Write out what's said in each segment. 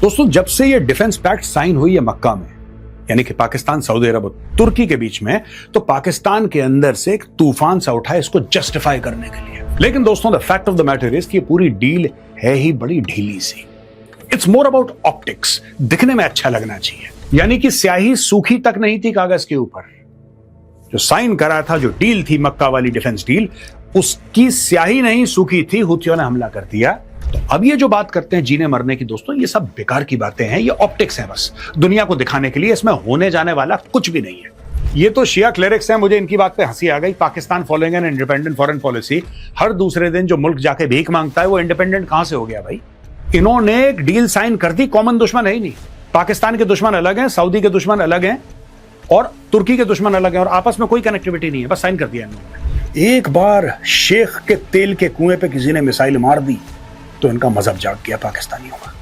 दोस्तों, जब से ये डिफेंस पैक्ट साइन हुई है मक्का में, यानी कि पाकिस्तान, सऊदी अरब और तुर्की के बीच में, तो पाकिस्तान के अंदर से एक तूफान सा उठा है इसको जस्टिफाई करने के लिए। लेकिन दोस्तों, the fact of the matter is कि ये पूरी डील है ही बड़ी ढीली सी। इट्स मोर अबाउट ऑप्टिक्स, दिखने में अच्छा लगना चाहिए। यानी कि स्याही सूखी तक नहीं थी कागज के ऊपर। जो साइन करा था, जो डील थी मक्का वाली डिफेंस डील, उसकी स्याही नहीं सूखी थी, हुथियों ने हमला कर दिया। तो अब ये जो बात करते हैं जीने मरने की, दोस्तों ये सब बेकार की बातें हैं, ये ऑप्टिक्स हैं, बस दुनिया को दिखाने के लिए। इसमें होने जाने वाला कुछ भी नहीं है। ये तो शिया क्लेरिक्स हैं, मुझे इनकी बात पे हंसी आ गई। Pakistan following an independent foreign policy, हर दूसरे दिन जो मुल्क जाके भीख मांगता है वो इंडिपेंडेंट कहां से हो गया भाई? इन्होंने एक डील साइन कर दी, कॉमन दुश्मन है ही नहीं। पाकिस्तान के दुश्मन अलग हैं, सऊदी के दुश्मन अलग हैं और तुर्की के दुश्मन अलग हैं, और आपस में कोई कनेक्टिविटी नहीं है, बस साइन कर दिया इन्होंने। एक बार शेख के तेल के कुएं पे किसी ने मिसाइल मार दी तो इनका मजहब जाग गया पाकिस्तानियों का।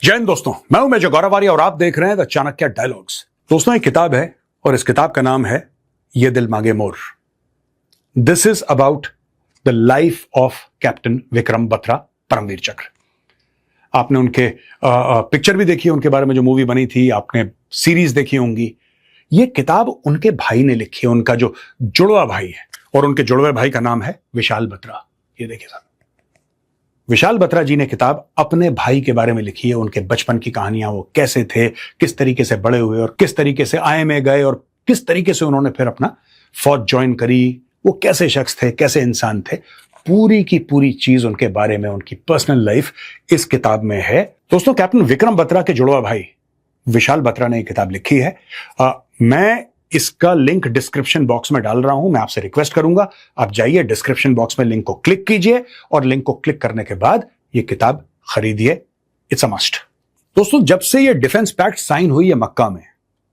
जय हिंद दोस्तों, मैं हूं मेजर गौरव और आप देख रहे हैं द चाणक्य डायलॉग्स। दोस्तों, एक किताब है और इस किताब का नाम है ये दिल मांगे more. This is about the life of captain Vikram Batra, Paramvir Chakra. आपने उनके पिक्चर भी देखी है, उनके बारे में जो मूवी बनी थी, आपने सीरीज देखी होंगी। ये किताब उनके भाई ने लिखी है, उनका जो जुड़वा भाई है, और उनके जुड़वे भाई का नाम है विशाल बत्रा। ये देखिए साहब, विशाल बत्रा जी ने किताब अपने भाई के बारे में लिखी है, उनके बचपन की कहानियां, वो कैसे थे, किस तरीके से बड़े हुए और किस तरीके से आए में गए और किस तरीके से उन्होंने फिर अपना फौज ज्वाइन करी, वो कैसे शख्स थे, कैसे इंसान थे, पूरी की पूरी चीज उनके बारे में, उनकी पर्सनल लाइफ इस किताब में है। दोस्तों, कैप्टन विक्रम बत्रा के जुड़वा भाई विशाल बत्रा ने ये किताब लिखी है। मैं इसका लिंक डिस्क्रिप्शन बॉक्स में डाल रहा हूं। मैं आपसे रिक्वेस्ट करूंगा, आप जाइए डिस्क्रिप्शन बॉक्स में, लिंक को क्लिक कीजिए और लिंक को क्लिक करने के बाद ये किताब खरीदिए। It's a must. दोस्तों, जब से ये डिफेंस पैक्ट साइन हुई है मक्का में,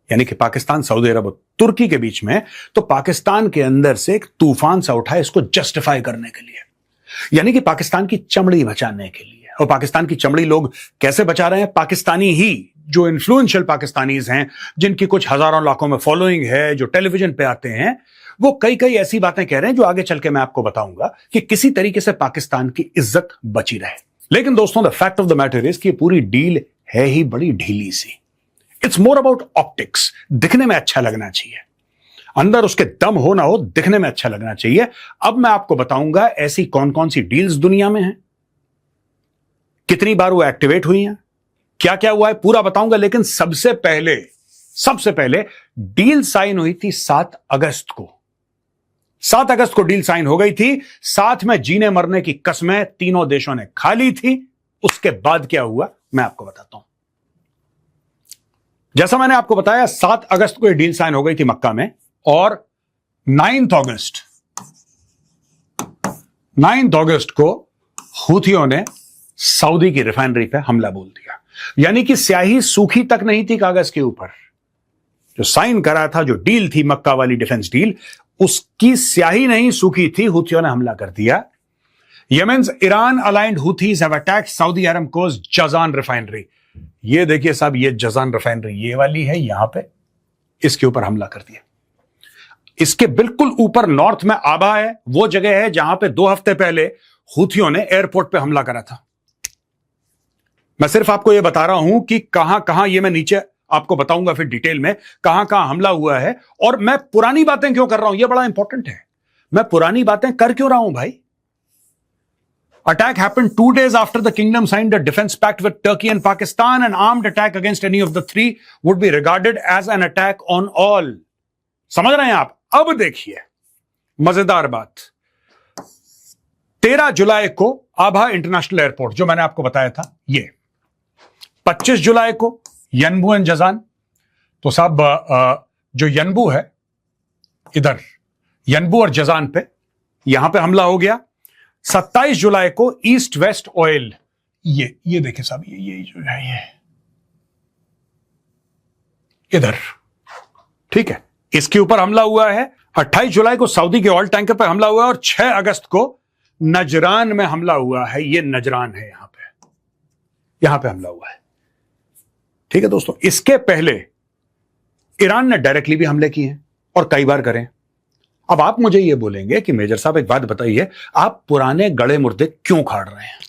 यानी कि पाकिस्तान, सऊदी अरब और तुर्की के बीच में, तो पाकिस्तान के अंदर से एक तूफान सा उठा है इसको जस्टिफाई करने के लिए, यानी कि पाकिस्तान की चमड़ी बचाने के लिए। और पाकिस्तान की चमड़ी लोग कैसे बचा रहे हैं? पाकिस्तानी ही, जो इन्फ्लुएंशियल पाकिस्तानीज हैं, जिनकी कुछ हजारों लाखों में फॉलोइंग है, जो टेलीविजन पे आते हैं, वो कई कई ऐसी बातें कह रहे हैं जो आगे चल के मैं आपको बताऊंगा कि किसी तरीके से पाकिस्तान की इज्जत बची रहे। लेकिन दोस्तों, the fact of the matter is कि पूरी डील है ही बड़ी ढीली सी। इट्स मोर अबाउट ऑप्टिक्स, दिखने में अच्छा लगना चाहिए। अंदर उसके दम हो ना हो, दिखने में अच्छा लगना चाहिए। अब मैं आपको बताऊंगा ऐसी कौन कौन सी डील्स दुनिया में हैं, कितनी बार वो एक्टिवेट हुई हैं, क्या क्या हुआ है, पूरा बताऊंगा। लेकिन सबसे पहले डील साइन हुई थी 7 अगस्त को। 7 अगस्त को डील साइन हो गई थी। साथ में जीने मरने की कस्में तीनों देशों ने खा ली थी। उसके बाद क्या हुआ मैं आपको बताता हूं। जैसा मैंने आपको बताया, 7 अगस्त को यह डील साइन हो गई थी मक्का में, और 9 अगस्त को हुथियों ने सऊदी की रिफाइनरी पे हमला बोल दिया। यानी कि स्याही सूखी तक नहीं थी कागज के ऊपर। जो साइन करा था, जो डील थी मक्का वाली डिफेंस डील, उसकी स्याही नहीं सूखी थी, हुथियों ने हमला कर दिया। Yemen's Iran aligned Houthis have attacked Saudi Aramco's Jazan refinery. ये देखिए साहब, ये जजान रिफाइनरी ये वाली है, यहां पे इसके ऊपर हमला कर दिया। इसके बिल्कुल ऊपर नॉर्थ में आबा है, वो जगह है जहां पे 2 हफ्ते पहले हुथियों ने एयरपोर्ट पे हमला करा था। मैं सिर्फ आपको यह बता रहा हूं कि कहां कहां, ये मैं नीचे आपको बताऊंगा फिर डिटेल में कहां कहां हमला हुआ है। और मैं पुरानी बातें क्यों कर रहा हूं, यह बड़ा इंपॉर्टेंट है। मैं पुरानी बातें कर क्यों रहा हूं भाई? Attack happened 2 days after the kingdom signed a defense pact with Turkey and Pakistan. An armed attack against any of the three would be regarded as an attack on all. समझ रहे हैं आप? अब देखिए मजेदार बात। 13 जुलाई को आभा इंटरनेशनल एयरपोर्ट, जो मैंने आपको बताया था, ये 25 जुलाई को यनबू एंड जजान। तो साहब, जो यनबू है, इधर यनबू और जजान पे, यहां पे हमला हो गया। 27 जुलाई को ईस्ट वेस्ट ऑयल, ये देखिए साहब, ये जो है, ये इधर, ठीक है, इसके ऊपर हमला हुआ है। 28 जुलाई को सऊदी के ऑयल टैंकर पर हमला हुआ है, और 6 अगस्त को नजरान में हमला हुआ है। ये नजरान है यहां पे, यहां पे हमला हुआ है। ठीक है दोस्तों, इसके पहले ईरान ने डायरेक्टली भी हमले किए हैं और कई बार करें। अब आप मुझे यह बोलेंगे कि मेजर साहब एक बात बताइए, आप पुराने गड़े मुर्दे क्यों खाड़ रहे हैं?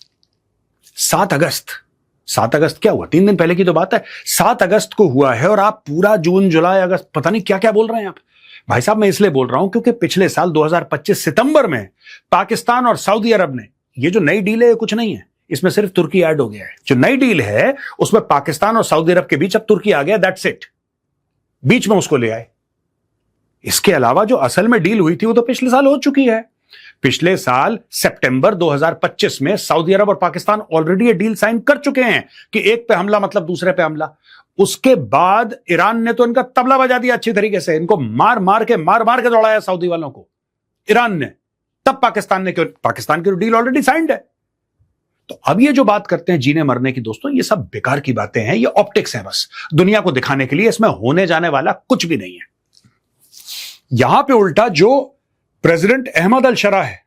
7 अगस्त क्या हुआ? 3 दिन पहले की तो बात है। 7 अगस्त को हुआ है और आप पूरा जून जुलाई अगस्त पता नहीं क्या क्या बोल रहे हैं आप। भाई साहब मैं इसलिए बोल रहा हूं क्योंकि पिछले साल 2025 सितंबर में पाकिस्तान और सऊदी अरब ने, ये जो नई डील है कुछ नहीं है, इसमें सिर्फ तुर्की ऐड हो गया है। जो नई डील है उसमें पाकिस्तान और सऊदी अरब के बीच अब तुर्की आ गया, दैट्स इट, बीच में उसको ले आए। इसके अलावा जो असल में डील हुई थी वो तो पिछले साल हो चुकी है। पिछले साल सितंबर 2025 में सऊदी अरब और पाकिस्तान ऑलरेडी ये डील साइन कर चुके हैं कि एक पे हमला मतलब दूसरे पे हमला। उसके बाद ईरान ने तो इनका तबला बजा दिया अच्छी तरीके से, इनको मार मार के दौड़ाया सऊदी वालों को ईरान ने। तब पाकिस्तान की डील ऑलरेडी साइंड है। तो अब ये जो बात करते हैं जीने मरने की, दोस्तों ये सब बेकार की बातें हैं, ये ऑप्टिक्स हैं, बस दुनिया को दिखाने के लिए। इसमें होने जाने वाला कुछ भी नहीं है। यहां पे उल्टा जो प्रेसिडेंट अहमद अल शरा है,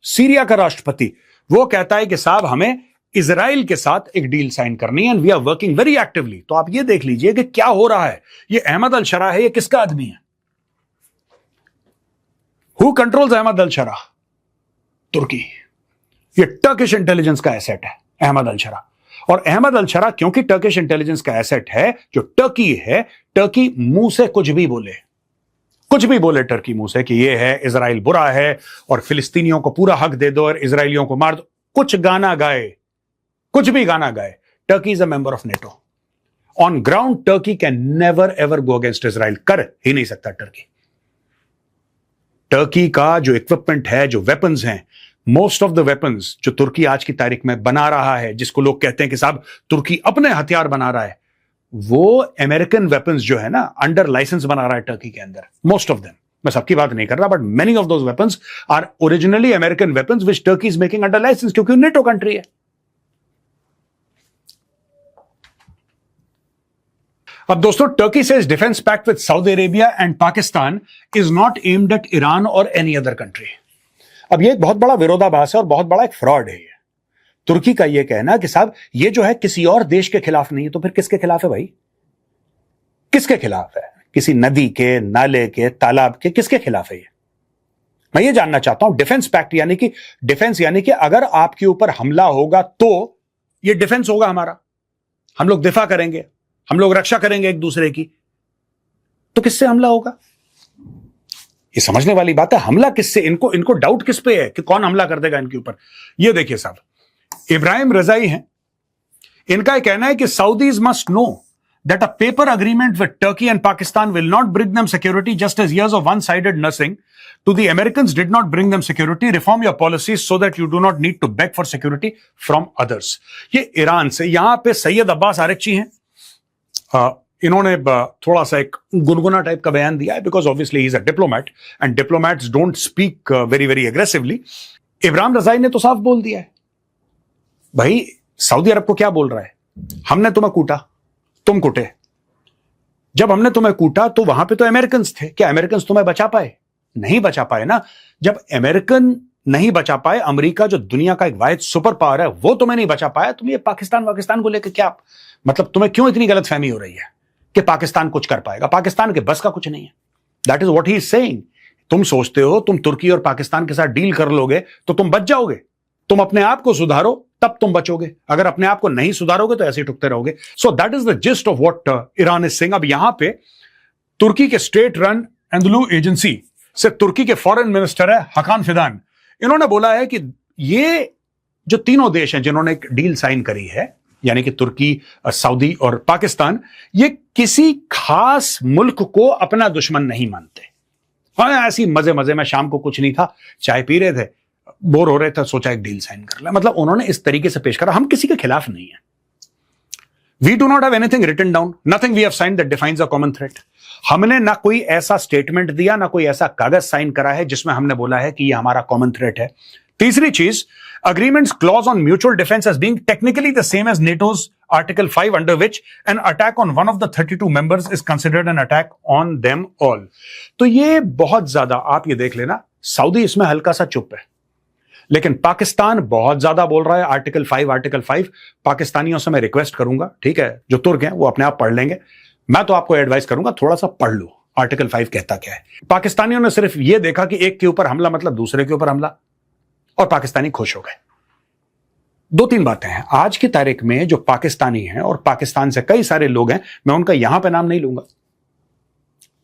सीरिया का राष्ट्रपति, वो कहता है कि साहब हमें इजराइल के साथ एक डील साइन करनी है and we are working very actively. तो आप ये देख लीजिए कि क्या हो रहा है। ये अहमद अल शरा है, ये किसका आदमी है? हु कंट्रोल्स अहमद अल शरा? तुर्की। ये टर्किश इंटेलिजेंस का एसेट है अहमद अल शरा। और अहमद अल शरा क्योंकि टर्किश इंटेलिजेंस का एसेट है, जो टर्की है, टर्की मुंह से कुछ भी बोले टर्की मुंह से कि ये है इजराइल बुरा है और फिलिस्तीनियों को पूरा हक दे दो और इजराइलियों को मार दो, कुछ भी गाना गाए, Turkey is a member of NATO. On ground Turkey can never ever go against Israel, कर ही नहीं सकता टर्की का जो इक्विपमेंट है, जो वेपन्स हैं, मोस्ट ऑफ द वेपन्स जो तुर्की आज की तारीख में बना रहा है, जिसको लोग कहते हैं कि साहब तुर्की अपने हथियार बना रहा है, वो अमेरिकन वेपन्स जो है ना, अंडर लाइसेंस बना रहा है टर्की के अंदर, मोस्ट ऑफ देम। मैं सबकी बात नहीं कर रहा, but many of those weapons are originally American weapons which Turkey is making under licence, क्योंकि नेटो कंट्री है। अब दोस्तों, Turkey says defence pact with Saudi Arabia and Pakistan is not aimed at Iran और एनी अदर कंट्री। अब ये एक बहुत बड़ा विरोधाभास है और बहुत बड़ा एक फ्रॉड है। ये तुर्की का ये कहना कि साहब ये जो है किसी और देश के खिलाफ नहीं है, तो फिर किसके खिलाफ है भाई? किसके खिलाफ है? किसी नदी के, नाले के, तालाब के, किसके खिलाफ है ये? मैं ये जानना चाहता हूं। डिफेंस पैक्ट यानी कि अगर आपके ऊपर हमला होगा तो ये डिफेंस होगा हमारा, हम लोग दिफा करेंगे, हम लोग रक्षा करेंगे एक दूसरे की। तो किससे हमला होगा? ये समझने वाली बात है। हमला किससे? इनको डाउट किस पे है कि कौन हमला कर देगा इनके ऊपर? ये देखिए साहब, इब्राहिम रजाई हैं, इनका कहना है कि साउदीज must know that a paper agreement with Turkey and Pakistan will not bring them security, just as years of one-sided nursing to the Americans did not bring them security. Reform your policies so that you do not need to beg for security from others. ये Iran से, यहां पे सैयद अब्बास आरकची हैं, इन्होंने थोड़ा सा एक गुनगुना टाइप का बयान दिया है, because obviously he is a diplomat and diplomats don't speak very very aggressively. Ibrahim रजाई ने तो साफ बोल दिया है, भाई सऊदी अरब को क्या बोल रहा है? हमने तुम्हें कूटा, तुम कुटे। जब हमने तुम्हें कूटा तो वहां पे तो अमेरिकन थे, क्या अमेरिकन तुम्हें बचा पाए? नहीं बचा पाए ना। जब अमेरिकन नहीं बचा पाए, अमेरिका जो दुनिया का एक वाहिद सुपर पावर है, वो तुम्हें नहीं बचा पाया, तुम ये पाकिस्तान को लेकर क्या, मतलब तुम्हें क्यों इतनी गलतफहमी हो रही है कि पाकिस्तान कुछ कर पाएगा? पाकिस्तान के बस का कुछ नहीं है। That is what he is saying. तुम सोचते हो तुम तुर्की और पाकिस्तान के साथ डील कर लोगे तो तुम बच जाओगे। तुम अपने आप को सुधारो तब तुम बचोगे, अगर अपने आप को नहीं सुधारोगे तो ऐसे ही ठुकते रहोगे। So that is the gist of what Iran is saying. अब यहां पे तुर्की के स्टेट रन एंडलू एजेंसी से तुर्की के फॉरेन मिनिस्टर है हकान फिदान, इन्होंने बोला है कि ये जो तीनों देश हैं जिन्होंने एक डील साइन करी है, यानी कि तुर्की, सऊदी और पाकिस्तान, ये किसी खास मुल्क को अपना दुश्मन नहीं मानते। हाँ, ऐसी मजे मजे में शाम को कुछ नहीं था, चाय पी रहे थे, बोर हो रहे थे, सोचा एक डील साइन कर ले। मतलब उन्होंने इस तरीके से पेश करा, हम किसी के खिलाफ नहीं है। We do not have anything written down, nothing we have signed that defines a common threat. हमने ना कोई ऐसा स्टेटमेंट दिया, ना कोई ऐसा कागज साइन करा है जिसमें हमने बोला है कि ये हमारा कॉमन थ्रेट है। तीसरी चीज, agreements clause on mutual defense as being technically the same as NATO's Article 5, under which an attack on one of the 32 members is considered an attack on them all. तो ये बहुत ज्यादा, आप ये देख लेना, सऊदी इसमें हल्का सा चुप है। लेकिन पाकिस्तान बहुत ज्यादा बोल रहा है आर्टिकल 5। पाकिस्तानियों से मैं रिक्वेस्ट करूंगा, ठीक है, जो तुर्क हैं वो अपने आप पढ़ लेंगे, मैं तो आपको एडवाइस करूंगा थोड़ा सा पढ़ लो आर्टिकल 5 कहता क्या है। पाकिस्तानियों ने सिर्फ यह देखा कि एक के ऊपर हमला मतलब दूसरे के ऊपर हमला, और पाकिस्तानी खुश हो गए। 2-3 बातें हैं आज की तारीख में जो पाकिस्तानी हैं और पाकिस्तान से कई सारे लोग हैं, मैं उनका यहां पे नाम नहीं लूंगा,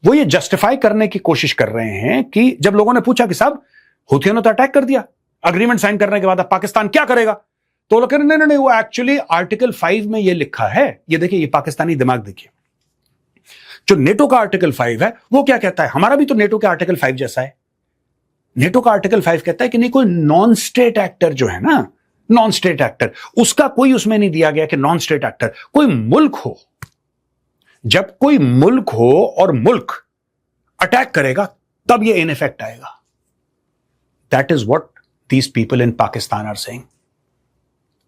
वो ये जस्टिफाई करने की कोशिश कर रहे हैं कि जब लोगों ने पूछा कि साहब हुथियों ने तो अटैक कर दिया अग्रीमेंट साइन करने के बाद, अब पाकिस्तान क्या करेगा, तो लोग कह रहे नहीं, वो एक्चुअली आर्टिकल 5 में ये लिखा है। ये देखिए, ये पाकिस्तानी दिमाग देखिए, जो नेटो का आर्टिकल 5 है वो क्या कहता है, हमारा भी तो नेटो के आर्टिकल 5 जैसा है। नेटो का आर्टिकल 5 कहता है कि नहीं, कोई नॉन स्टेट एक्टर जो है ना, नॉन स्टेट एक्टर, उसका कोई उसमें नहीं दिया गया कि नॉन स्टेट एक्टर कोई मुल्क हो। जब कोई मुल्क हो और मुल्क अटैक करेगा तब ये इन इफेक्ट आएगा। That is what these people in Pakistan are saying.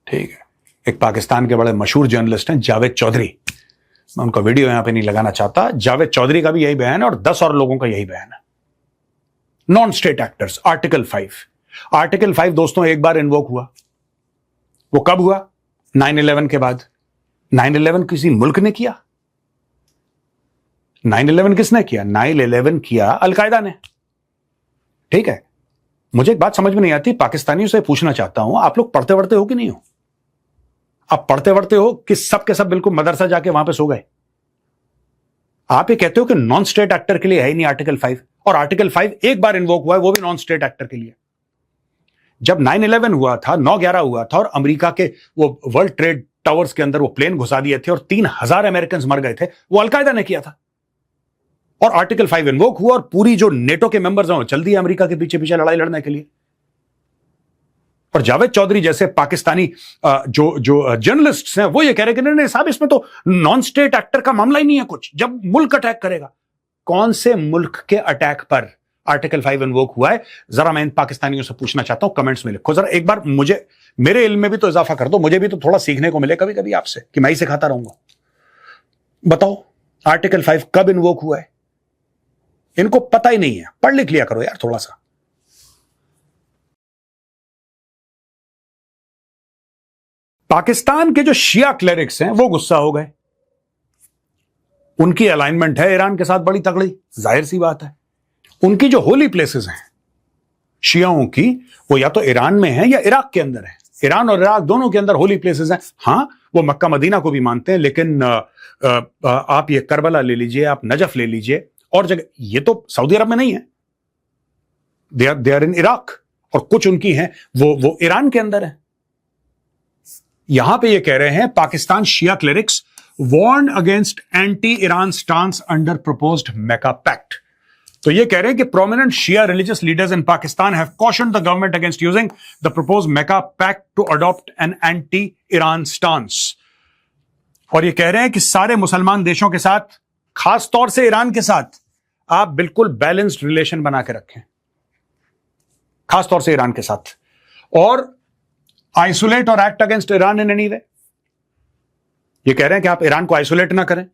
ठीक है, एक पाकिस्तान के बड़े मशहूर जर्नलिस्ट हैं जावेद चौधरी, मैं उनका वीडियो यहां पे नहीं लगाना चाहता। जावेद चौधरी का भी यही बयान है और 10 और लोगों का यही बयान है। Non state actors, article 5। Article 5 दोस्तों एक बार इन्वोक हुआ, वो कब हुआ? 9/11 के बाद। 9/11 किसी मुल्क ने किया? 9/11 किसने किया? 9/11 किया अलकायदा ने। ठीक है, मुझे एक बात समझ में नहीं आती, पाकिस्तानियों से पूछना चाहता हूं, आप लोग पढ़ते वढ़ते हो कि नहीं हो? आप पढ़ते वढ़ते हो कि सब के सब बिल्कुल मदरसा जाके वहां पे सो गए? आप ये कहते हो कि नॉन स्टेट एक्टर के लिए है ही नहीं आर्टिकल 5, और आर्टिकल 5 एक बार इन्वोक हुआ है, वो भी नॉन स्टेट एक्टर के लिए। जब 9/11 हुआ था, 9/11 हुआ था, और अमेरिका के वो वर्ल्ड ट्रेड टावर्स के अंदर वो प्लेन घुसा दिए थे और 3000 अमेरिकन मर गए थे, वो अलकायदा ने किया था। और आर्टिकल 5 इन्वोक हुआ और पूरी जो नेटो के मेंबर्स हैं वो चल दिए अमेरिका के पीछे पीछे लड़ाई लड़ने के लिए। और जावेद चौधरी जैसे पाकिस्तानी जो जर्नलिस्ट्स हैं वो ये कह रहे हैं कि नहीं साहब, इसमें तो नॉन स्टेट एक्टर का मामला ही नहीं है कुछ, जब मुल्क अटैक करेगा। कौन से मुल्क के अटैक पर आर्टिकल 5 इन्वोक हुआ है? जरा मैं इन पाकिस्तानियों से पूछना चाहता हूं, कमेंट्स में लिखो जरा एक बार, मुझे मेरे इल्म में भी तो इजाफा कर दो, मुझे भी तो थोड़ा सीखने को मिले कभी कभी आपसे, कि मैं ही सिखाता रहूंगा। बताओ आर्टिकल 5 कब इन्वोक हुआ है? इनको पता ही नहीं है, पढ़ लिख लिया करो यार थोड़ा सा। पाकिस्तान के जो शिया क्लेरिक्स हैं वो गुस्सा हो गए, उनकी अलाइनमेंट है ईरान के साथ बड़ी तगड़ी, जाहिर सी बात है। उनकी जो होली प्लेसेस हैं शियाओं की, वो या तो ईरान में है या इराक के अंदर है। ईरान और इराक दोनों के अंदर होली प्लेसेस हैं। हां, वो मक्का मदीना को भी मानते हैं, लेकिन आप ये करबला ले लीजिए, आप नजफ ले लीजिए, और जगह, ये तो सऊदी अरब में नहीं है, दे आर इन इराक, और कुछ उनकी हैं वो ईरान के अंदर है। यहां पे ये कह रहे हैं Pakistan Shia clerics warn against anti Iran stance under proposed Mecca pact. तो ये कह रहे हैं कि prominent Shia religious leaders in Pakistan have cautioned the government against using the proposed Mecca pact to adopt an anti Iran stance. और ये कह रहे हैं कि सारे मुसलमान देशों के साथ, खास तौर से ईरान के साथ, आप बिल्कुल बैलेंस्ड रिलेशन बना के रखें, खास तौर से ईरान के साथ, और आइसोलेट और act against Iran in any way. ये कह रहे हैं कि आप ईरान को आइसोलेट ना करें।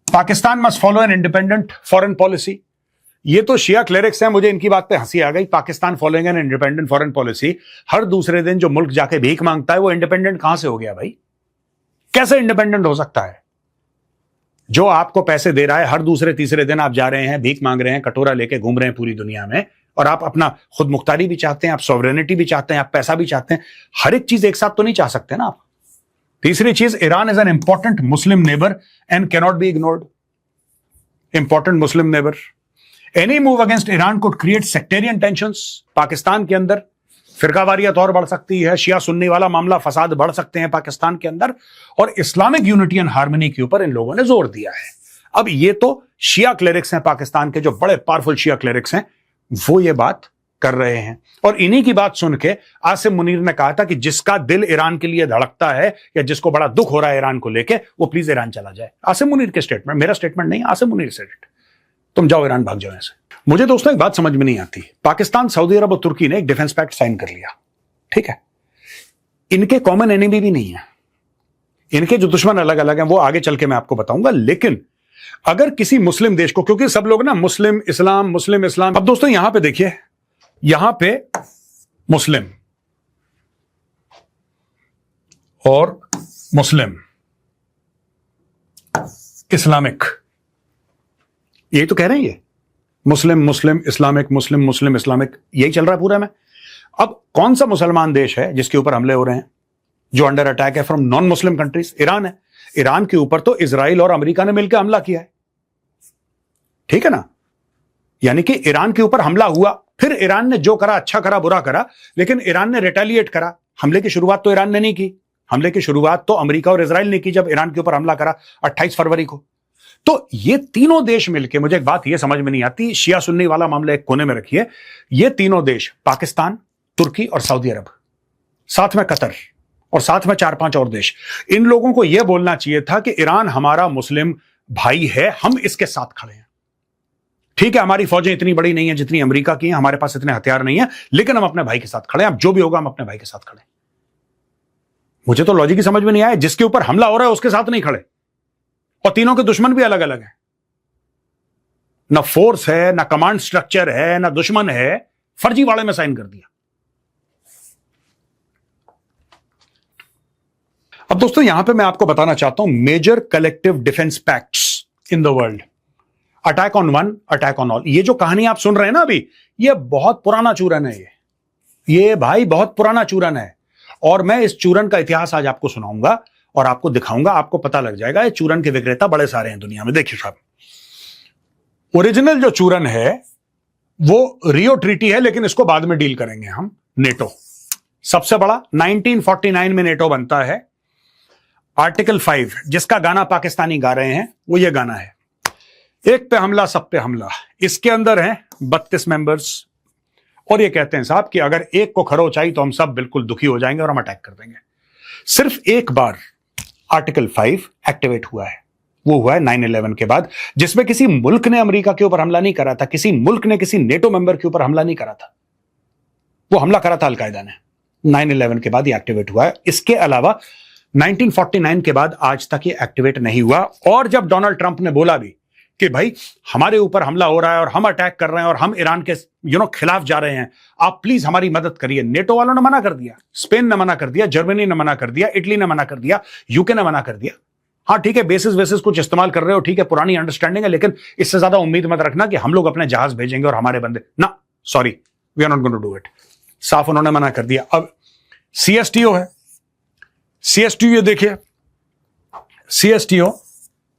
Pakistan must follow N independent foreign policy. ये तो शिया क्लेरिक्स हैं, मुझे इनकी बात पे हंसी आ गई। Pakistan following an independent foreign policy, हर दूसरे दिन जो मुल्क जाके भीख मांगता है वो इंडिपेंडेंट कहां से हो गया भाई? कैसे इंडिपेंडेंट हो सकता है? जो आपको पैसे दे रहा है, हर दूसरे तीसरे दिन आप जा रहे हैं, भीख मांग रहे हैं, कटोरा लेके घूम रहे हैं पूरी दुनिया में, और आप अपना खुद मुख्तारी भी चाहते हैं, आप सॉवरेनिटी भी चाहते हैं, आप पैसा भी चाहते हैं। हर एक चीज एक साथ तो नहीं चाह सकते ना आप। तीसरी चीज, Iran is an important Muslim neighbour and cannot be ignored. Important Muslim neighbour, any move against Iran could create sectarian tensions. Pakistan के अंदर फिरकावारियत और बढ़ सकती है, शिया सुन्नी वाला मामला, फसाद बढ़ सकते हैं पाकिस्तान के अंदर, और इस्लामिक यूनिटी एंड हार्मनी के ऊपर इन लोगों ने जोर दिया है। अब ये तो शिया क्लेरिक्स हैं पाकिस्तान के, जो बड़े पावरफुल शिया क्लेरिक्स हैं, वो ये बात कर रहे हैं। और इन्हीं की बात सुन के आसिम मुनीर ने कहा था कि जिसका दिल ईरान के लिए धड़कता है या जिसको बड़ा दुख हो रहा है ईरान को लेके, वो प्लीज ईरान चला जाए। आसिम मुनीर के स्टेटमेंट, मेरा स्टेटमेंट नहीं, आसिम मुनीर से, तुम जाओ ईरान, भाग जाओ ऐसे। मुझे दोस्तों एक बात समझ में नहीं आती, पाकिस्तान, सऊदी अरब और तुर्की ने एक डिफेंस पैक्ट साइन कर लिया, ठीक है, इनके कॉमन एनिमी भी नहीं है, इनके जो दुश्मन अलग अलग हैं वो आगे चल के मैं आपको बताऊंगा। लेकिन अगर किसी मुस्लिम देश को, क्योंकि सब लोग ना मुस्लिम इस्लाम, अब दोस्तों यहां पे देखिए, यहां पे मुस्लिम और मुस्लिम, इस्लामिक, यही तो कह रहे हैं ये, मुस्लिम मुस्लिम इस्लामिक, मुस्लिम मुस्लिम इस्लामिक, यही चल रहा है पूरा में। अब कौन सा मुसलमान देश है जिसके ऊपर हमले हो रहे हैं, जो अंडर अटैक है from non Muslim countries? Iran है। ईरान के ऊपर तो इजराइल और अमेरिका ने मिलकर हमला किया है, ठीक है ना। यानी कि ईरान के ऊपर हमला हुआ, फिर ईरान ने जो करा, अच्छा करा बुरा करा, लेकिन ईरान ने रिटेलिएट करा। हमले की शुरुआत तो ईरान ने नहीं की, हमले की शुरुआत तो अमेरिका और इजराइल ने की जब ईरान के ऊपर हमला करा 28 फरवरी को। तो ये तीनों देश मिलके, मुझे एक बात ये समझ में नहीं आती, शिया सुन्नी वाला मामला एक कोने में रखिए, ये तीनों देश पाकिस्तान, तुर्की और सऊदी अरब, साथ में कतर और साथ में 4-5 और देश, इन लोगों को यह बोलना चाहिए था कि ईरान हमारा मुस्लिम भाई है, हम इसके साथ खड़े हैं। ठीक है, हमारी फौजें इतनी बड़ी नहीं है जितनी अमेरिका की हैं, हमारे पास इतने हथियार नहीं है, लेकिन हम अपने भाई के साथ खड़े हैं। अब जो भी होगा हम अपने भाई के साथ खड़े हैं। मुझे तो लॉजिक ही समझ में नहीं आया, जिसके ऊपर हमला हो रहा है उसके साथ नहीं खड़े, और तीनों के दुश्मन भी अलग अलग हैं, ना फोर्स है, ना कमांड स्ट्रक्चर है, ना दुश्मन है, फर्जीवाड़े में साइन कर दिया। अब दोस्तों यहां पे मैं आपको बताना चाहता हूं major collective defence pacts in the world, attack on one, attack on all. ये जो कहानी आप सुन रहे हैं ना अभी, ये बहुत पुराना चूरन है, ये भाई बहुत पुराना चूरन है। और मैं इस चूरन का इतिहास आज आपको सुनाऊंगा और आपको दिखाऊंगा, आपको पता लग जाएगा। ये चूरन के विक्रेता बड़े सारे हैं दुनिया में। देखिए साहब, ओरिजिनल जो चूरन है वो रियो ट्रीटी है, लेकिन इसको बाद में डील करेंगे हम। नेटो सबसे बड़ा 1949 में नेटो बनता है। आर्टिकल 5 जिसका गाना पाकिस्तानी गा रहे हैं वो ये गाना है, एक पे हमला सब पे हमला। इसके अंदर हैं 32 मेंबर्स और ये कहते हैं साहब कि अगर एक को खरोच आई तो हम सब बिल्कुल दुखी हो जाएंगे और हम अटैक कर देंगे। सिर्फ एक बार आर्टिकल 5 एक्टिवेट हुआ है, वो हुआ है 9/11 के बाद, जिसमें किसी मुल्क ने अमेरिका के ऊपर हमला नहीं करा था, किसी मुल्क ने किसी नेटो मेंबर के ऊपर हमला नहीं करा था, वो हमला करा था अलकायदा ने। 9/11 के बाद ये एक्टिवेट हुआ है। इसके अलावा 1949 के बाद आज तक ये एक्टिवेट नहीं हुआ। और जब डोनाल्ड ट्रंप ने बोला भी कि भाई हमारे ऊपर हमला हो रहा है और हम अटैक कर रहे हैं और हम ईरान के खिलाफ जा रहे हैं, आप प्लीज हमारी मदद करिए, नेटो वालों ने मना कर दिया, स्पेन ने मना कर दिया, जर्मनी ने मना कर दिया, इटली ने मना कर दिया, यूके ने मना कर दिया। हाँ ठीक है, बेसिस वेसिस कुछ इस्तेमाल कर रहे हो, ठीक है, पुरानी अंडरस्टैंडिंग है, लेकिन इससे ज्यादा उम्मीद मत रखना कि हम लोग अपने जहाज भेजेंगे और हमारे बंदे, ना, sorry, we are not going to do it. साफ उन्होंने मना कर दिया। अब सीएसटीओ है, सीएसटीओ ये देखिए, सीएसटीओ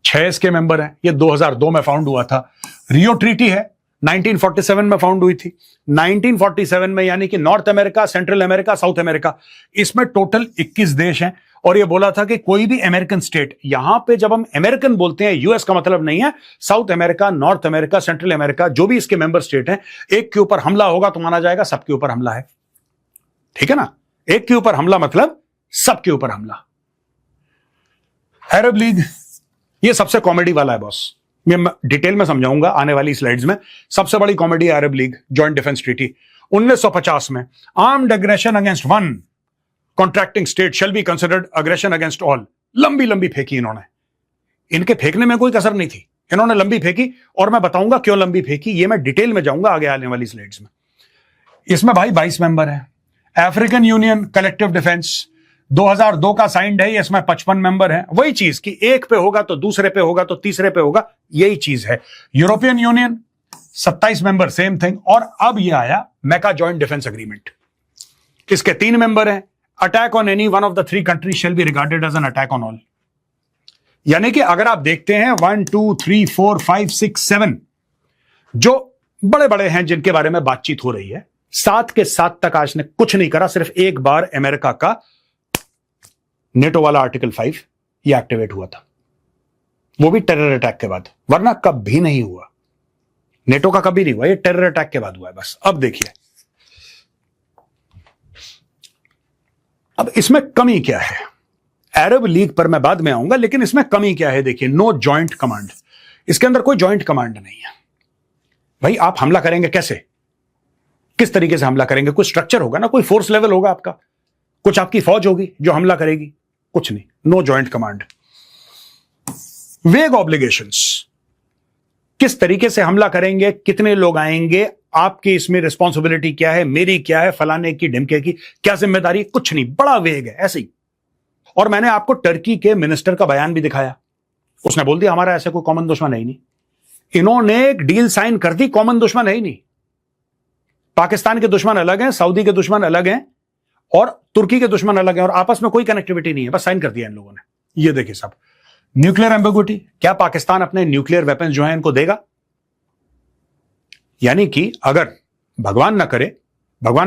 6 इसके मेंबर हैं। ये 2002 में फाउंड हुआ था। रियो ट्रीटी है 1947 में फाउंड हुई थी। 1947 में, यानी कि north America, central America, south America, इसमें टोटल 21 देश हैं। और ये बोला था कि कोई भी अमेरिकन स्टेट, यहां पे जब हम अमेरिकन बोलते हैं, यूएस का मतलब नहीं है, south America, north America, central America, जो भी इसके मेंबर स्टेट हैं, एक के ऊपर हमला होगा तो माना जाएगा सबके ऊपर हमला है। ठीक है ना, एक के ऊपर हमला मतलब सबके ऊपर हमला। अरब लीग, ये सबसे कॉमेडी वाला है बॉस, मैं डिटेल में समझाऊंगा आने वाली स्लाइड्स में। सबसे बड़ी कॉमेडी है अरब लीग जॉइंट डिफेंस ट्रीटी 1950 में। Armed aggression against one contracting state shall be considered aggression against all. लंबी लंबी फेंकी इन्होंने, इनके फेंकने में कोई कसर नहीं थी, इन्होंने लंबी फेंकी और मैं बताऊंगा क्यों लंबी फेंकी, ये मैं डिटेल में जाऊंगा आगे आने वाली स्लाइड्स में। इसमें भाई 22 मेंबर है। अफ्रीकन यूनियन कलेक्टिव डिफेंस 2002 का साइंड है, इसमें 55 मेंबर हैं। वही चीज कि एक पे होगा तो दूसरे पे होगा तो तीसरे पे होगा, यही चीज है। European union 27 member, same thing. और अब ये आया मेका जॉइंट डिफेंस एग्रीमेंट, इसके 3 मेंबर हैं। Attack on any one of the 3 countries shall be regarded as an attack on all. यानी कि अगर आप देखते हैं 1 2 3 4 5 6 7 जो बड़े बड़े हैं जिनके बारे में बातचीत हो रही है, 7 के 7 तक आज ने कुछ नहीं करा। सिर्फ एक बार अमेरिका का नेटो वाला आर्टिकल 5 ये एक्टिवेट हुआ था, वो भी टेरर अटैक के बाद, वरना कभी नहीं हुआ। नेटो का कभी नहीं हुआ, ये टेरर अटैक के बाद हुआ है बस। अब देखिए, अब इसमें कमी क्या है, अरब लीग पर मैं बाद में आऊंगा, लेकिन इसमें कमी क्या है देखिए। नो जॉइंट कमांड, इसके अंदर कोई जॉइंट कमांड नहीं है। भाई आप हमला करेंगे कैसे, किस तरीके से हमला करेंगे? कोई स्ट्रक्चर होगा ना, कोई फोर्स लेवल होगा आपका, कुछ आपकी फौज होगी जो हमला करेगी, कुछ नहीं। No joint command. Vague obligations, किस तरीके से हमला करेंगे, कितने लोग आएंगे, आपकी इसमें रिस्पॉन्सिबिलिटी क्या है, मेरी क्या है, फलाने की ढिमके की क्या जिम्मेदारी, कुछ नहीं, बड़ा वेग है ऐसे ही। और मैंने आपको टर्की के मिनिस्टर का बयान भी दिखाया, उसने बोल दिया हमारा ऐसे कोई कॉमन दुश्मन है ही नहीं। इन्होंने एक डील साइन कर दी, कॉमन दुश्मन है ही नहीं। पाकिस्तान के दुश्मन अलग हैं, सऊदी के दुश्मन अलग हैं, और तुर्की के दुश्मन अलग हैं, और आपस में कोई कनेक्टिविटी नहीं है, बस साइन कर दिया इन लोगों ने। ये देखिए साहब, न्यूक्लियर एम्बिग्विटी, क्या पाकिस्तान अपने न्यूक्लियर वेपन्स जो हैं इनको देगा? यानी कि अगर भगवान ना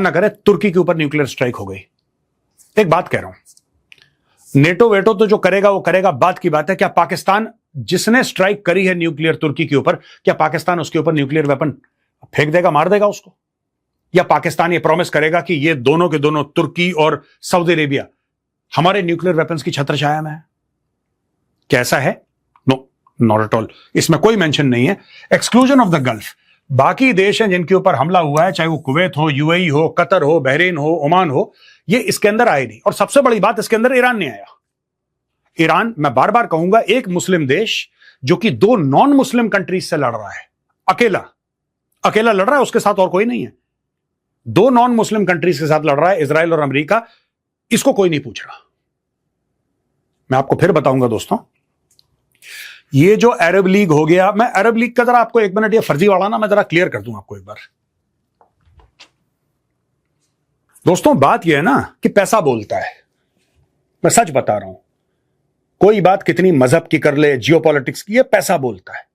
करे तुर्की के ऊपर न्यूक्लियर स्ट्राइक हो गई, एक बात कह रहा हूं, नेटो वेटो तो जो करेगा वो करेगा, बात की बात है, क्या पाकिस्तान जिसने स्ट्राइक करी है न्यूक्लियर तुर्की के ऊपर, क्या पाकिस्तान उसके ऊपर न्यूक्लियर वेपन फेंक देगा, मार देगा उसको? या पाकिस्तान ये प्रॉमिस करेगा कि ये दोनों के दोनों, तुर्की और सऊदी अरेबिया, हमारे न्यूक्लियर वेपन्स की छत्र छाया में है? कैसा है? No, not at all. इसमें कोई मेंशन नहीं है। एक्सक्लूजन ऑफ द गल्फ, बाकी देश हैं जिनके ऊपर हमला हुआ है, चाहे वो कुवैत हो, यूएई हो, कतर हो, बहरीन हो, ओमान हो, ये इसके अंदर आए नहीं। और सबसे बड़ी बात, इसके अंदर ईरान नहीं आया। ईरान, मैं बार बार कहूंगा, एक मुस्लिम देश जो कि दो नॉन मुस्लिम कंट्रीज से लड़ रहा है, अकेला लड़ रहा है, उसके साथ और कोई नहीं है। दो नॉन मुस्लिम कंट्रीज के साथ लड़ रहा है, इजराइल और अमेरिका, इसको कोई नहीं पूछ रहा। मैं आपको फिर बताऊंगा दोस्तों, ये जो अरब लीग हो गया, मैं अरब लीग का जरा आपको एक मिनट, ये फर्जीवाड़ा ना मैं जरा क्लियर कर दूं आपको एक बार। दोस्तों बात यह है ना कि पैसा बोलता है, मैं सच बता रहा हूं, कोई बात कितनी मजहब की कर ले, जियोपॉलिटिक्स की, ये पैसा बोलता है,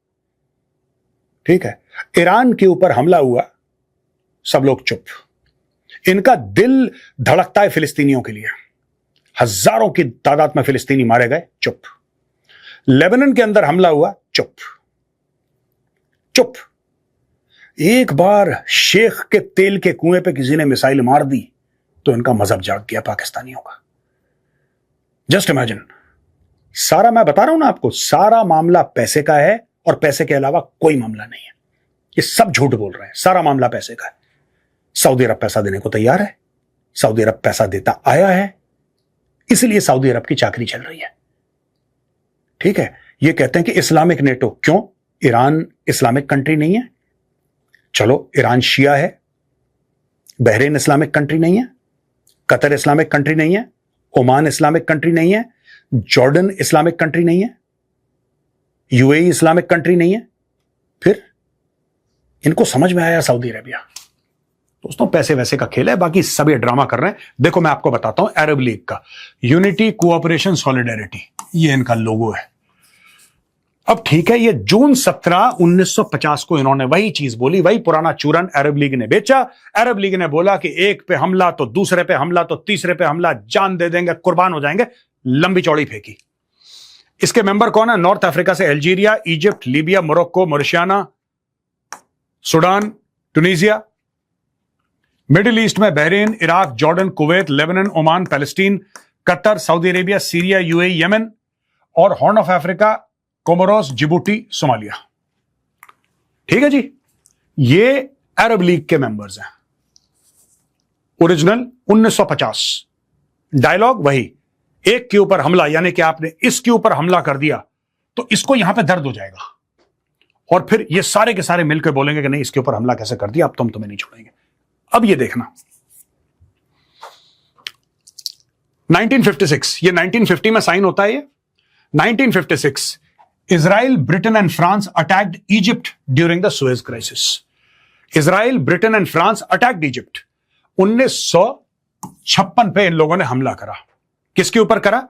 ठीक है। ईरान के ऊपर हमला हुआ, सब लोग चुप, इनका दिल धड़कता है फिलिस्तीनियों के लिए, हजारों की तादाद में फिलिस्तीनी मारे गए, चुप। लेबनान के अंदर हमला हुआ, चुप। एक बार शेख के तेल के कुएं पे किसी ने मिसाइल मार दी तो इनका मजहब जाग गया पाकिस्तानियों का। जस्ट इमेजिन, सारा, मैं बता रहा हूं ना आपको, सारा मामला पैसे का है, और पैसे के अलावा कोई मामला नहीं है। ये सब झूठ बोल रहे हैं, सारा मामला पैसे का है। सऊदी अरब पैसा देने को तैयार है, सऊदी अरब पैसा देता आया है, इसलिए सऊदी अरब की चाकरी चल रही है, ठीक है। ये कहते हैं कि इस्लामिक नेटो, क्यों? ईरान इस्लामिक कंट्री नहीं है? चलो, ईरान शिया है, बहरीन इस्लामिक कंट्री नहीं है, कतर इस्लामिक कंट्री नहीं है, ओमान इस्लामिक कंट्री नहीं है, जॉर्डन इस्लामिक कंट्री नहीं है, यूएई इस्लामिक कंट्री नहीं है। फिर इनको समझ में आया सऊदी अरेबिया। दोस्तों पैसे वैसे का खेल है, बाकी सब ये ड्रामा कर रहे हैं। देखो मैं आपको बताता हूं, अरब लीग का यूनिटी, कोऑपरेशन, सॉलिडेरिटी, ये इनका लोगो है। अब ठीक है, ये जून 17, 1950 को इन्होंने वही चीज बोली, वही पुराना चूरन अरब लीग ने बेचा। अरब लीग ने बोला कि एक पे हमला तो दूसरे पे हमला तो तीसरे पे हमला, जान दे देंगे, कुर्बान हो जाएंगे, लंबी चौड़ी फेंकी। इसके मेंबर कौन है? नॉर्थ अफ्रीका से Algeria, Egypt, Libya, Morocco, Mauritius, Sudan, Tunisia. Middle east में Bahrain, Iraq, Jordan, Kuwait, Lebanon, Oman, Palestine, Qatar, Saudi Arabia, Syria, UAE, Yemen, और Horn of Africa, Comoros, Djibouti, Somalia. ठीक है जी, ये Arab League के members हैं। Original 1950, dialogue वही, एक के ऊपर हमला, यानी कि आपने इसके ऊपर हमला कर दिया तो इसको यहां पे दर्द हो जाएगा, और फिर ये सारे के सारे मिलकर बोलेंगे कि नहीं, इसके ऊपर हमला कैसे कर दिया, अब तुम तुम्हें नहीं छोड़ेंगे। अब ये देखना, 1956, ये 1950 में साइन होता है। ये 1956, Israel, Britain and France attacked Egypt during the Suez crisis. Israel, Britain and France attacked Egypt. 1956 पे इन लोगों ने हमला करा। किसके ऊपर करा?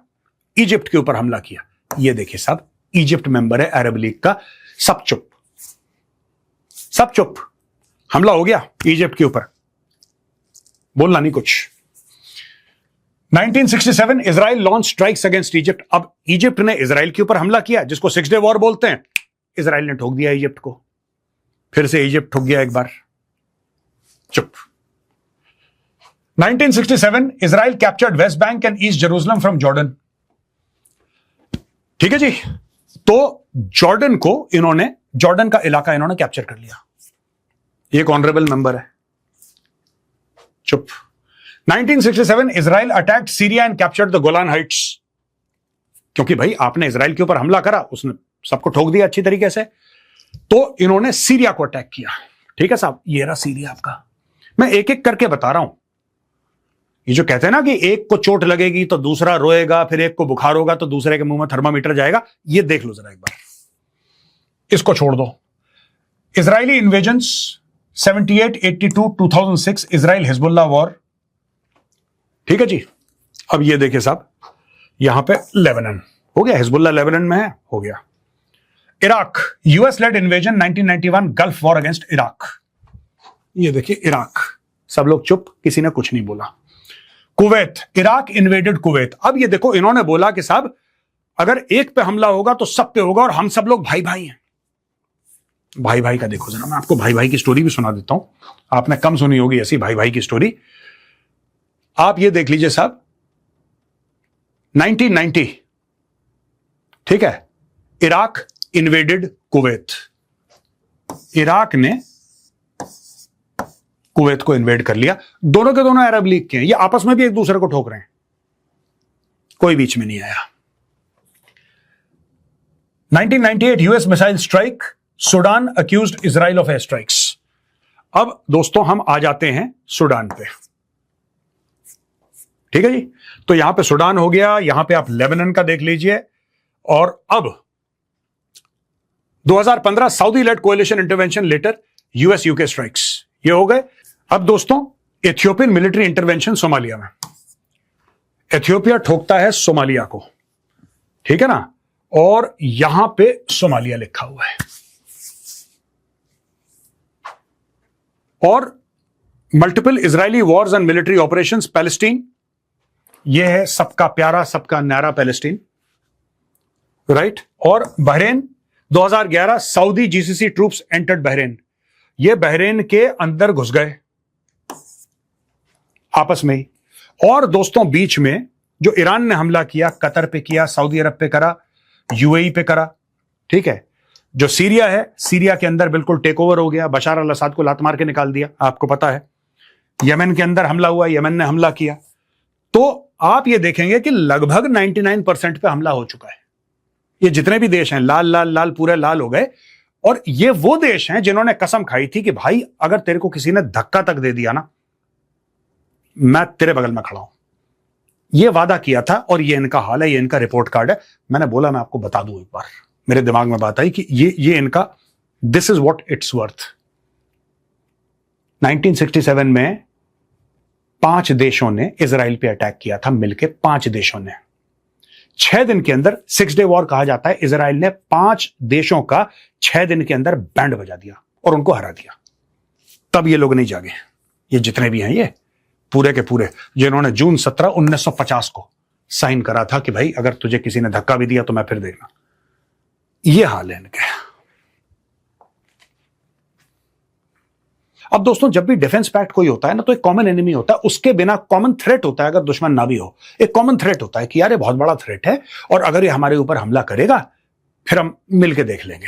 इजिप्ट के ऊपर हमला किया। ये देखिए साहब, इजिप्ट मेंबर है अरब लीग का, सब चुप, सब चुप। हमला हो गया इजिप्ट के ऊपर, बोलना नहीं कुछ। 1967, Israel launch strikes against Egypt. अब इजिप्ट ने इजराइल के ऊपर हमला किया, जिसको 6 डे वॉर बोलते हैं। इजराइल ने ठोक दिया इजिप्ट को, फिर से इजिप्ट ठोक गया एक बार, चुप। 1967, Israel captured West Bank and east Jerusalem from Jordan. ठीक है जी, तो जॉर्डन को इन्होंने, जॉर्डन का इलाका इन्होंने कैप्चर कर लिया। एक ऑनरेबल मेंबर है, चुप। 1967, Israel attacked Syria and captured the Golan Heights. क्योंकि भाई आपने इजराइल के ऊपर हमला करा, उसने सबको ठोक दिया अच्छी तरीके से, तो इन्होंने सीरिया को अटैक किया। ठीक है साहब, ये रहा सीरिया आपका। मैं एक एक करके बता रहा हूं। ये जो कहते हैं ना कि एक को चोट लगेगी तो दूसरा रोएगा, फिर एक को बुखार होगा तो दूसरे के मुंह में थर्मामीटर जाएगा, ये देख लो जरा एक बार, इसको छोड़ दो। Israeli invasions 78, 82, 2006 Israel Hezbollah war, ठीक है जी। अब ये देखिए साहब, यहां पे लेबनान हो गया, हिजबुल्ला लेबनान में है, हो गया। Iraq, US led invasion 1991, gulf war against Iraq, ये देखिए इराक, सब लोग चुप, किसी ने कुछ नहीं बोला। Kuwait, Iraq invaded Kuwait. अब ये देखो, इन्होंने बोला कि साहब अगर एक पे हमला होगा तो सब पे होगा और हम सब लोग भाई भाई हैं। भाई भाई का देखो जरा, मैं आपको भाई भाई की स्टोरी भी सुना देता हूं, आपने कम सुनी होगी ऐसी भाई भाई की स्टोरी। आप ये देख लीजिए साहब, 1990, ठीक है, इराक इन्वेडेड कुवैत, इराक ने कुवैत को इन्वेड कर लिया। दोनों के दोनों अरब लीग के हैं, ये आपस में भी एक दूसरे को ठोक रहे हैं, कोई बीच में नहीं आया। 1998 US missile strike, Sudan accused Israel of air strikes. अब दोस्तों हम आ जाते हैं सूडान पे, ठीक है जी। तो यहां पे सूडान हो गया, यहां पे आप लेबनान का देख लीजिए। और अब 2015 Saudi led coalition intervention later, US UK strikes, ये हो गए। अब दोस्तों इथियोपियन मिलिट्री इंटरवेंशन सोमालिया में, इथियोपिया ठोकता है सोमालिया को, ठीक है ना, और यहां पे सोमालिया लिखा हुआ है। और multiple Israeli Wars and military operations, Palestine, यह है सबका प्यारा सबका न्यारा पैलेस्टीन, राइट। और Bahrain 2011 Saudi GCC troops entered Bahrain, ये बहरेन के अंदर घुस गए आपस में ही। और दोस्तों बीच में जो ईरान ने हमला किया, कतर पे किया, सऊदी अरब पे करा, यूएई पे करा, ठीक है। जो सीरिया है, सीरिया के अंदर बिल्कुल टेक ओवर हो गया, बशार अल असद को लात मार के निकाल दिया, आपको पता है। यमन के अंदर हमला हुआ, यमन ने हमला किया। तो आप ये देखेंगे कि लगभग 99% पे हमला हो चुका है। ये जितने भी देश हैं लाल लाल लाल पूरे लाल हो गए। और ये वो देश हैं जिन्होंने कसम खाई थी कि भाई अगर तेरे को किसी ने धक्का तक दे दिया ना, मैं तेरे बगल में खड़ा हूं। ये वादा किया था और ये इनका हाल है, ये इनका रिपोर्ट कार्ड है। मैंने बोला मैं आपको बता दूं एक बार, मेरे दिमाग में बात आई कि ये इनका, this is what it's worth. 1967 में 5 देशों ने इजराइल पे अटैक किया था, मिलके 5 देशों ने। 6 दिन के अंदर, 6 डे वॉर कहा जाता है, इजराइल ने 5 देशों का 6 दिन के अंदर बैंड बजा दिया और उनको हरा दिया। तब ये लोग नहीं जागे, ये जितने भी हैं ये पूरे के पूरे, जिन्होंने जून 17, 1950 को साइन करा था कि भाई अगर तुझे किसी ने धक्का भी दिया तो मैं फिर देखना। ये हाल है इनके। अब दोस्तों जब भी डिफेंस पैक्ट कोई होता है ना, तो एक कॉमन एनिमी होता है, उसके बिना कॉमन थ्रेट होता है। अगर दुश्मन ना भी हो, एक कॉमन थ्रेट होता है कि यार ये बहुत बड़ा थ्रेट है और अगर ये हमारे ऊपर हमला करेगा फिर हम मिलके देख लेंगे।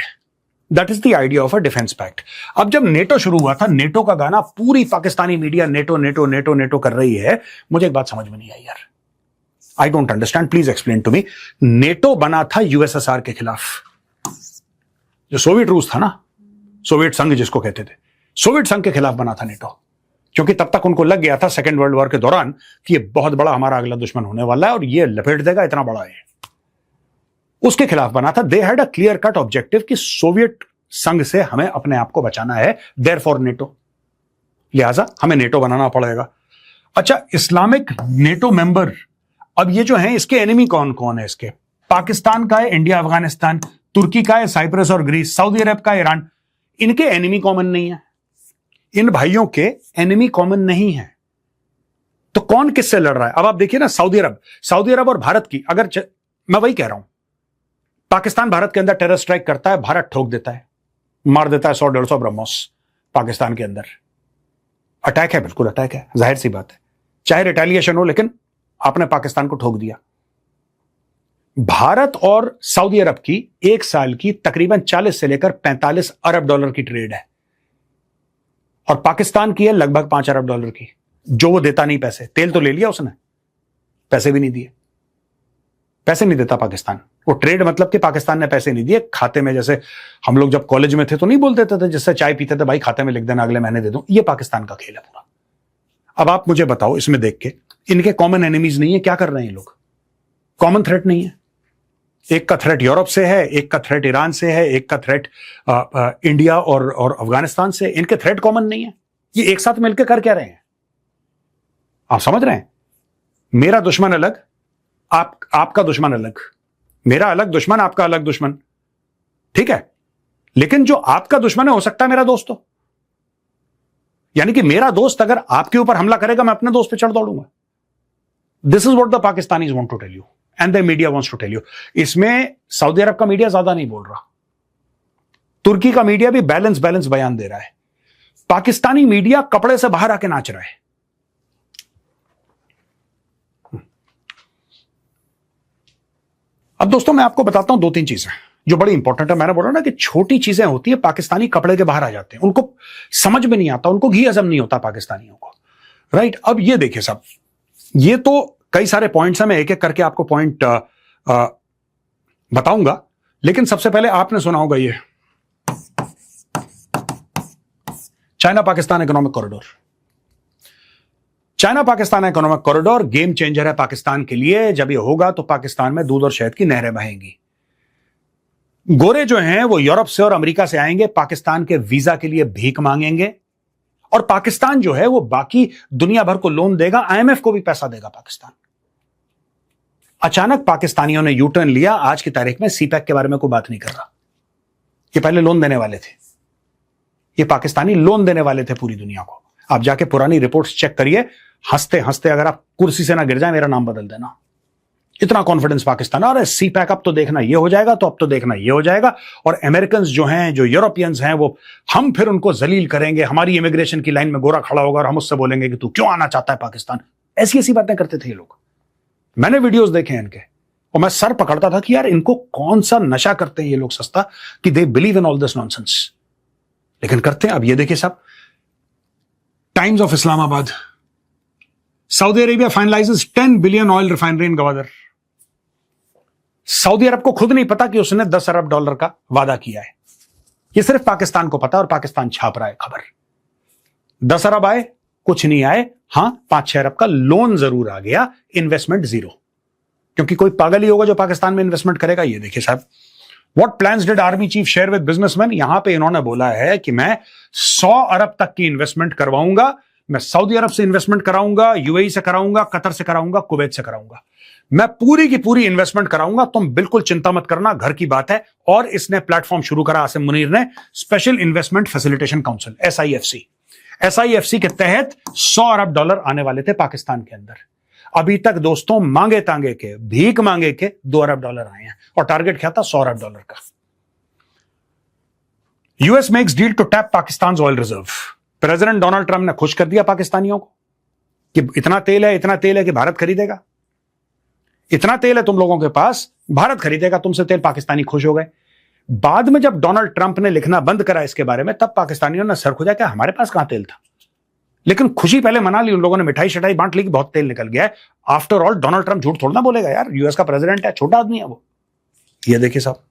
That is the idea of a defence pact. अब जब नेटो शुरू हुआ था, नेटो का गाना पूरी Pakistani media NATO NATO NATO NATO कर रही है। मुझे एक बात समझ में नहीं आई यार, I don't understand, please explain to me. NATO बना था यूएसएसआर के खिलाफ, जो सोवियत रूस था ना, सोवियत संघ जिसको कहते थे, सोवियत संघ के खिलाफ बना था नेटो, क्योंकि तब तक उनको लग गया था सेकेंड वर्ल्ड वॉर के दौरान कि ये बहुत बड़ा हमारा अगला दुश्मन होने वाला है और ये लपेट देगा, इतना बड़ा है। उसके खिलाफ बना था। They had a clear cut objective कि सोवियत संघ से हमें अपने आप को बचाना है, देयरफॉर नेटो, लिहाजा हमें नेटो बनाना पड़ेगा। अच्छा, इस्लामिक नेटो मेंबर, अब ये जो हैं इसके एनिमी कौन कौन है? इसके पाकिस्तान का है, इंडिया अफगानिस्तान, तुर्की का है, साइप्रस और ग्रीस, सऊदी अरब का, ईरान। इनके एनिमी कॉमन नहीं है, इन भाइयों के एनिमी कॉमन नहीं है। तो कौन किससे लड़ रहा है? अब आप देखिए ना, सऊदी अरब और भारत की, अगर मैं वही कह रहा हूं, पाकिस्तान भारत के अंदर टेरर स्ट्राइक करता है, भारत ठोक देता है, मार देता है 100-150 ब्रह्मोस पाकिस्तान के अंदर। अटैक है, बिल्कुल अटैक है, जाहिर सी बात है, चाहे रिटेलिएशन हो, लेकिन आपने पाकिस्तान को ठोक दिया। भारत और सऊदी अरब की एक साल की तकरीबन 40 से लेकर 45 अरब डॉलर की ट्रेड है, और पाकिस्तान की है लगभग 5 अरब डॉलर की, जो वो देता नहीं पैसे। तेल तो ले लिया उसने, पैसे भी नहीं दिए। पैसे नहीं देता पाकिस्तान। वो ट्रेड मतलब कि पाकिस्तान ने पैसे नहीं दिए खाते में, जैसे हम लोग जब कॉलेज में थे तो नहीं बोल देते थे, जिससे चाय पीते थे, भाई खाते में लिख देना अगले महीने दे दूं। ये पाकिस्तान का खेल है पूरा। अब आप मुझे बताओ, इसमें देख के इनके कॉमन एनिमीज नहीं है, क्या कर रहे हैं ये लोग? कॉमन थ्रेट नहीं है। एक का थ्रेट यूरोप से है, एक का थ्रेट ईरान से है, एक का थ्रेट इंडिया और अफगानिस्तान से। इनके थ्रेट कॉमन नहीं है। ये एक साथ मिलकर कर क्या रहे हैं? आप समझ रहे हैं? मेरा दुश्मन अलग, आपका दुश्मन अलग, मेरा अलग दुश्मन, आपका अलग दुश्मन, ठीक है। लेकिन जो आपका दुश्मन है हो सकता है मेरा दोस्त हो। यानी कि मेरा दोस्त अगर आपके ऊपर हमला करेगा, मैं अपने दोस्त पे चढ़ दौड़ूंगा। This is what the Pakistanis want to tell you and the media wants to tell you. इसमें सऊदी अरब का मीडिया ज्यादा नहीं बोल रहा, तुर्की का मीडिया भी बैलेंस बयान दे रहा है, पाकिस्तानी मीडिया कपड़े से बाहर आके नाच रहा है। अब दोस्तों मैं आपको बताता हूं 2-3 चीजें जो बड़ी इंपॉर्टेंट है। मैंने बोला ना कि छोटी चीजें होती है, पाकिस्तानी कपड़े के बाहर आ जाते हैं, उनको समझ में नहीं आता, उनको घी हजम नहीं होता पाकिस्तानियों को, राइट। अब ये देखिए साहब, ये तो कई सारे पॉइंट्स हैं, मैं एक एक करके आपको पॉइंट बताऊंगा, लेकिन सबसे पहले आपने सुना होगा ये China Pakistan economic corridor. China Pakistan economic corridor game changer है पाकिस्तान के लिए। जब ये होगा तो पाकिस्तान में दूध और शहद की नहरें बहेंगी। गोरे जो हैं वो यूरोप से और अमेरिका से आएंगे, पाकिस्तान के वीजा के लिए भीख मांगेंगे, और पाकिस्तान जो है वो बाकी दुनिया भर को लोन देगा, आईएमएफ को भी पैसा देगा पाकिस्तान। अचानक पाकिस्तानियों ने यू टर्न लिया। आज की तारीख में सीपैक के बारे में कोई बात नहीं कर रहा। ये पहले लोन देने वाले थे, ये पाकिस्तानी लोन देने वाले थे पूरी दुनिया को। आप जाके पुरानी रिपोर्ट्स चेक करिए, हंसते हंसते अगर आप कुर्सी से ना गिर जाए, मेरा नाम बदल देना। इतना कॉन्फिडेंस पाकिस्तान, अरे सीपैक अब तो देखना ये हो जाएगा, तो अब तो देखना ये हो जाएगा, और अमेरिकन जो हैं, जो यूरोपियंस हैं, वो हम फिर उनको जलील करेंगे। हमारी इमिग्रेशन की लाइन में गोरा खड़ा होगा और हम उससे बोलेंगे कि तू क्यों आना चाहता है पाकिस्तान। ऐसी ऐसी बातें करते थे ये लोग। मैंने वीडियोस देखे हैं इनके, और मैं सर पकड़ता था कि यार इनको कौन सा नशा करते हैं ये लोग सस्ता, कि they believe in all this nonsense, लेकिन करते हैं। अब ये देखिए साहब, Times of Islamabad, Saudi Arabia finalises 10 billion oil refinery in Gwadar. Saudi Arab को खुद नहीं पता कि उसने $10 अरब का वादा किया है। यह सिर्फ पाकिस्तान को पता, और पाकिस्तान छाप रहा है खबर। 10 अरब आए, कुछ नहीं आए। हां, 5-6 अरब का लोन जरूर आ गया, इन्वेस्टमेंट जीरो, क्योंकि कोई पागल ही होगा जो पाकिस्तान में इन्वेस्टमेंट करेगा। ये देखिए साहब, what plans did army chief share with businessman. यहां पे इन्होंने बोला है कि मैं 100 अरब तक की इन्वेस्टमेंट करवाऊंगा। मैं सऊदी अरब से इन्वेस्टमेंट कराऊंगा, यूएई से कराऊंगा, कतर से कराऊंगा, कुवैत से कराऊंगा। मैं पूरी की पूरी इन्वेस्टमेंट कराऊंगा, तुम बिल्कुल चिंता मत करना, घर की बात है। और इसने प्लेटफॉर्म शुरू करा आसिम मुनीर ने, special investment facilitation council, SIFC के तहत $100 अरब आने वाले थे पाकिस्तान के अंदर। अभी तक दोस्तों मांगे तांगे के, भीख मांगे के $2 अरब आए हैं, और टारगेट क्या था? $100 अरब का। US makes deal to tap Pakistan oil reserve. President Donald Trump ने खुश कर दिया पाकिस्तानियों को कि इतना तेल है कि भारत खरीदेगा। इतना तेल है तुम लोगों के पास, भारत खरीदेगा तुमसे तेल। पाकिस्तानी खुश हो गए। बाद में जब डोनाल्ड ट्रंप ने लिखना बंद करा इसके बारे में, तब पाकिस्तानियों ने सर खुजा कि हमारे पास कहां तेल था। लेकिन खुशी पहले मना ली उन लोगों ने, मिठाई शटाई बांट ली कि बहुत तेल निकल गया है। आफ्टर ऑल डोनाल्ड ट्रंप झूठ थोड़ा ना बोलेगा यार, यूएस का प्रेसिडेंट है, छोटा आदमी है वो। ये देखिए साहब,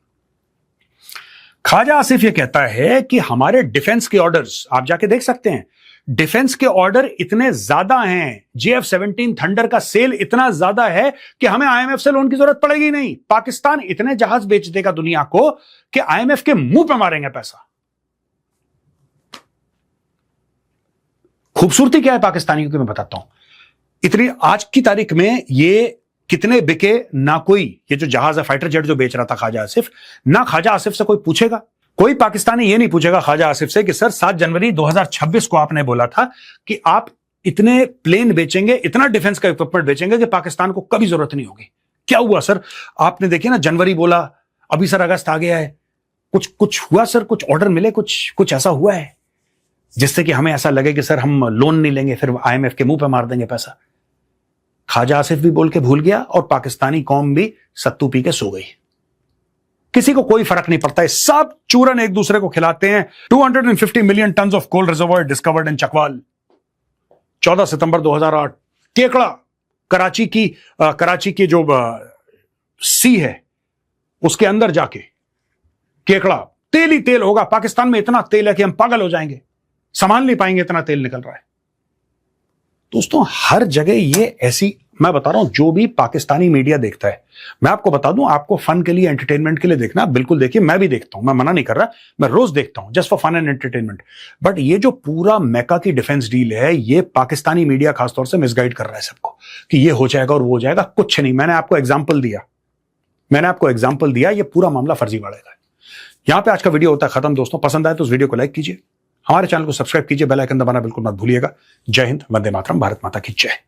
ख्वाजा आसिफ ये कहता है कि हमारे डिफेंस के ऑर्डर्स, आप जाके देख सकते हैं, डिफेंस के ऑर्डर इतने ज्यादा हैं, JF-17 थंडर का सेल इतना ज्यादा है कि हमें IMF से लोन की जरूरत पड़ेगी नहीं। पाकिस्तान इतने जहाज बेच देगा दुनिया को कि IMF के मुंह पे मारेंगे पैसा। खूबसूरती क्या है पाकिस्तानियों की मैं बताता हूं। इतनी आज की तारीख में ये कितने बिके ना, कोई ये जो जहाज है फाइटर जेट जो बेच रहा था ख्वाजा आसिफ, ना ख्वाजा आसिफ से कोई पूछेगा। कोई पाकिस्तानी ये नहीं पूछेगा ख्वाजा आसिफ से कि सर 7 जनवरी 2026 को आपने बोला था कि आप इतने प्लेन बेचेंगे, इतना डिफेंस का इक्विपमेंट बेचेंगे कि पाकिस्तान को कभी जरूरत नहीं होगी। क्या हुआ सर? आपने देखिए ना, जनवरी बोला, अभी सर अगस्त आ गया है, कुछ हुआ सर? कुछ ऑर्डर मिले? कुछ ऐसा हुआ है जिससे कि हमें ऐसा लगे कि सर हम लोन नहीं लेंगे, फिर IMF के मुंह पे मार देंगे पैसा। ख्वाजा आसिफ भी बोल के भूल गया, और पाकिस्तानी कौम भी सत्तू पी के सो गई। किसी को कोई फर्क नहीं पड़ता है, सब चूरन एक दूसरे को खिलाते हैं। 250 million ton of coal reservoir discovered in Chakwal. 14 सितंबर 2008 केकड़ा, कराची की जो सी है उसके अंदर जाके केकड़ा तेल ही तेल होगा, पाकिस्तान में इतना तेल है कि हम पागल हो जाएंगे, संभाल नहीं पाएंगे, इतना तेल निकल रहा है। दोस्तों हर जगह ये ऐसी, मैं बता रहा हूं, जो भी पाकिस्तानी मीडिया देखता है, मैं आपको बता दूं, आपको फन के लिए, एंटरटेनमेंट के लिए देखना, बिल्कुल देखिए, मैं भी देखता हूं, मैं मना नहीं कर रहा, मैं रोज देखता हूं just for fun and entertainment. But ये जो पूरा मैका की डिफेंस डील है, ये पाकिस्तानी मीडिया खासतौर से मिसगाइड कर रहा है सबको कि ये हो जाएगा और वो हो जाएगा। कुछ नहीं, मैंने आपको एग्जाम्पल दिया, ये पूरा मामला फर्जीवाड़े का है। यहां पे आज का वीडियो होता है खत्म। दोस्तों पसंद आए तो उस वीडियो को लाइक कीजिए, हमारे चैनल को सब्सक्राइब कीजिए, बेल आइकन दबाना बिल्कुल मत भूलिएगा। जय हिंद, वंदे मातरम, भारत माता की जय।